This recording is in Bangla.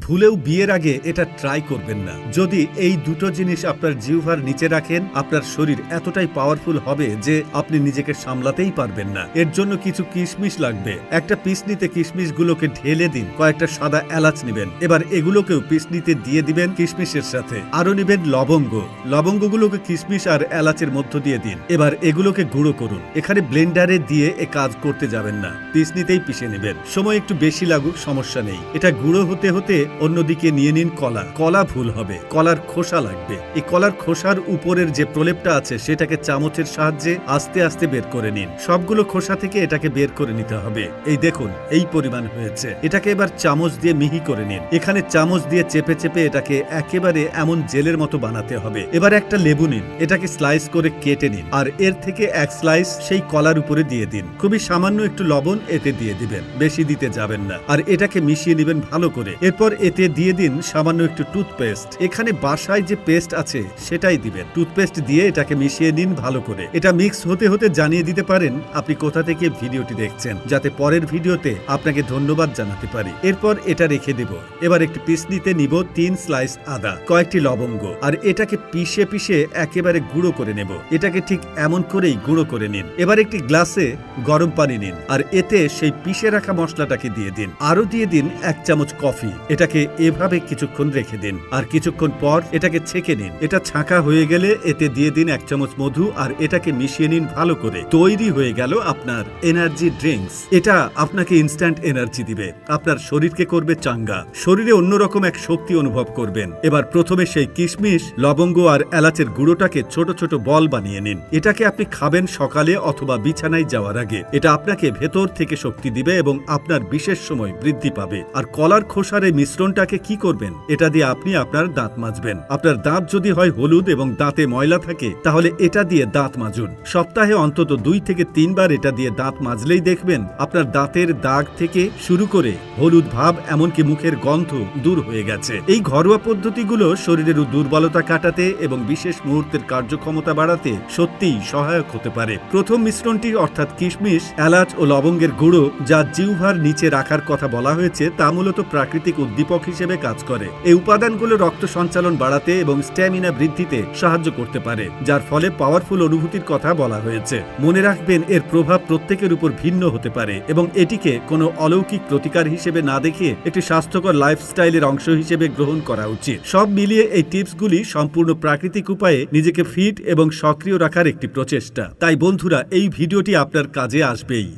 ভুলেও বিয়ের আগে এটা ট্রাই করবেন না। যদি এই দুটো জিনিস আপনার জিহ্বার নিচে রাখেন, আপনার শরীর এতটাই পাওয়ারফুল হবে যে আপনি নিজেকে সামলাতেই পারবেন না। এর জন্য কিছু কিশমিশ লাগবে। একটা পিসনিতে কিশমিশগুলোকে ঢেলে দিন। কয়েকটা সাদা এলাচ নেবেন, এবার এগুলোকেও পিসনিতে দিয়ে দিবেন কিশমিশের সাথে। আরো নেবেন লবঙ্গ। লবঙ্গগুলোকে কিশমিশ আর এলাচের মধ্য দিয়ে দিন। এবার এগুলোকে গুঁড়ো করুন। এখানে ব্লেন্ডারে দিয়ে এ কাজ করতে যাবেন না, পিসনিতেই পিষে নেবেন। সময় একটু বেশি লাগুক সমস্যা নেই। এটা গুঁড়ো হতে হতে অন্যদিকে নিয়ে নিন কলা। কলা ভুল হবে, কলার খোসা লাগবে। এই কলার খোসার উপরের যে প্রলেপটা আছে সেটাকে চামচের সাহায্যে আস্তে আস্তে বের করে নিন। সবগুলো খোসা থেকে এটাকে বের করে নিতে হবে। এই দেখুন, এই পরিমাণ হয়েছে। এটাকে এবার চামচ দিয়ে মিহি করে নিন। এখানে চামচ দিয়ে চেপে চেপে এটাকে একেবারে এমন জেলের মতো বানাতে হবে। এবার একটা লেবু নিন, এটাকে স্লাইস করে কেটে নিন, আর এর থেকে এক স্লাইস সেই কলার উপরে দিয়ে দিন। খুবই সামান্য একটু লবণ এতে দিয়ে দিবেন, বেশি দিতে যাবেন না। আর এটাকে মিশিয়ে নেবেন ভালো করে। এরপর এতে দিয়ে দিন সামান্য একটু টুথপেস্ট। এখানে বাসায় যে পেস্ট আছে সেটাই দিবেন। টুথপেস্ট দিয়ে এটাকে মিশিয়ে নিন ভালো করে। এটা মিক্স হতে হতে জানিয়ে দিতে পারেন আপনি কোথা থেকে ভিডিওটি দেখছেন, যাতে পরের ভিডিওতে আপনাকে ধন্যবাদ জানাতে পারি। এরপর এটা রেখে দেব। এবার একটি পিসনিতে নিব 3 স্লাইস আদা, কয়েকটি লবঙ্গ, আর এটাকে পিষে পিষে একেবারে গুঁড়ো করে নেব। এটাকে ঠিক এমন করেই গুঁড়ো করে নিন। এবার একটি গ্লাসে গরম পানি নিন, আর এতে সেই পিষে রাখা মশলাটাকে দিয়ে দিন। আরো দিয়ে দিন 1 চামচ কফি। এটাকে এভাবে কিছুক্ষণ রেখে দিন, আর কিছুক্ষণ পর এটাকে ছেঁকে নিন। এটা ছাঁকা হয়ে গেলে এতে দিয়ে দিন 1 চামচ মধু, আর এটাকে মিশিয়ে নিন ভালো করে। তৈরি হয়ে গেল আপনার এনার্জি ড্রিঙ্কস। এটা আপনাকে ইনস্ট্যান্ট এনার্জি দিবে, আপনার শরীরকে করবে চাঙ্গা। শরীরে অন্যরকম এক শক্তি অনুভব করবেন। এবার প্রথমে সেই কিশমিশ, লবঙ্গ আর এলাচের গুঁড়োটাকে ছোট ছোট বল বানিয়ে নিন। এটাকে আপনি খাবেন সকালে অথবা বিছানায় যাওয়ার আগে। এটা আপনাকে ভেতর থেকে শক্তি দিবে এবং আপনার বিশেষ সময় বৃদ্ধি পাবে। আর কলার খোসার এই মিশ্রণটাকে কি করবেন? এটা দিয়ে আপনি আপনার দাঁত মাজবেন। আপনার দাঁত যদি হয় হলুদ এবং দাঁতে ময়লা থাকে, তাহলে এটা দিয়ে দাঁত মাজুন। সপ্তাহে অন্তত 2 থেকে 3 বার এটা দিয়ে দাঁত মাজলেই দেখবেন আপনার দাঁতের দাগ থেকে শুরু করে হলুদ ভাব, এমনকি মুখের গন্ধ দূর হয়ে গেছে। এই ঘরোয়া পদ্ধতিগুলো শরীরের দুর্বলতা কাটাতে এবং বিশেষ মুহূর্তের কার্যক্ষমতা বাড়াতে সত্যিই সহায়ক হতে পারে। প্রথম মিশ্রণটি অর্থাৎ কিশমিশ, এলাচ ও লবঙ্গের গুঁড়ো, যা জিহ্বার নিচে রাখার কথা বলা হয়েছে, তা মূলত প্রাকৃতিক উদ্দীপক হিসেবে কাজ করে। এই উপাদানগুলো রক্ত সঞ্চালন বাড়াতে এবং স্ট্যামিনা বৃদ্ধিতে সাহায্য করতে পারে, যার ফলে পাওয়ারফুল অনুভূতির কথা বলা হয়েছে। মনে রাখবেন, এর প্রভাব প্রত্যেকের উপর ভিন্ন হতে পারে এবং এটিকে কোনো অলৌকিক প্রতিকার হিসেবে না দেখে একটি স্বাস্থ্যকর লাইফস্টাইলের অংশ হিসেবে গ্রহণ করা উচিত। সব মিলিয়ে এই টিপসগুলি সম্পূর্ণ প্রাকৃতিক উপায়ে নিজেকে ফিট এবং সক্রিয় রাখার একটি প্রচেষ্টা। তাই বন্ধুরা, এই ভিডিওটি আপনার কাজে আসবেই।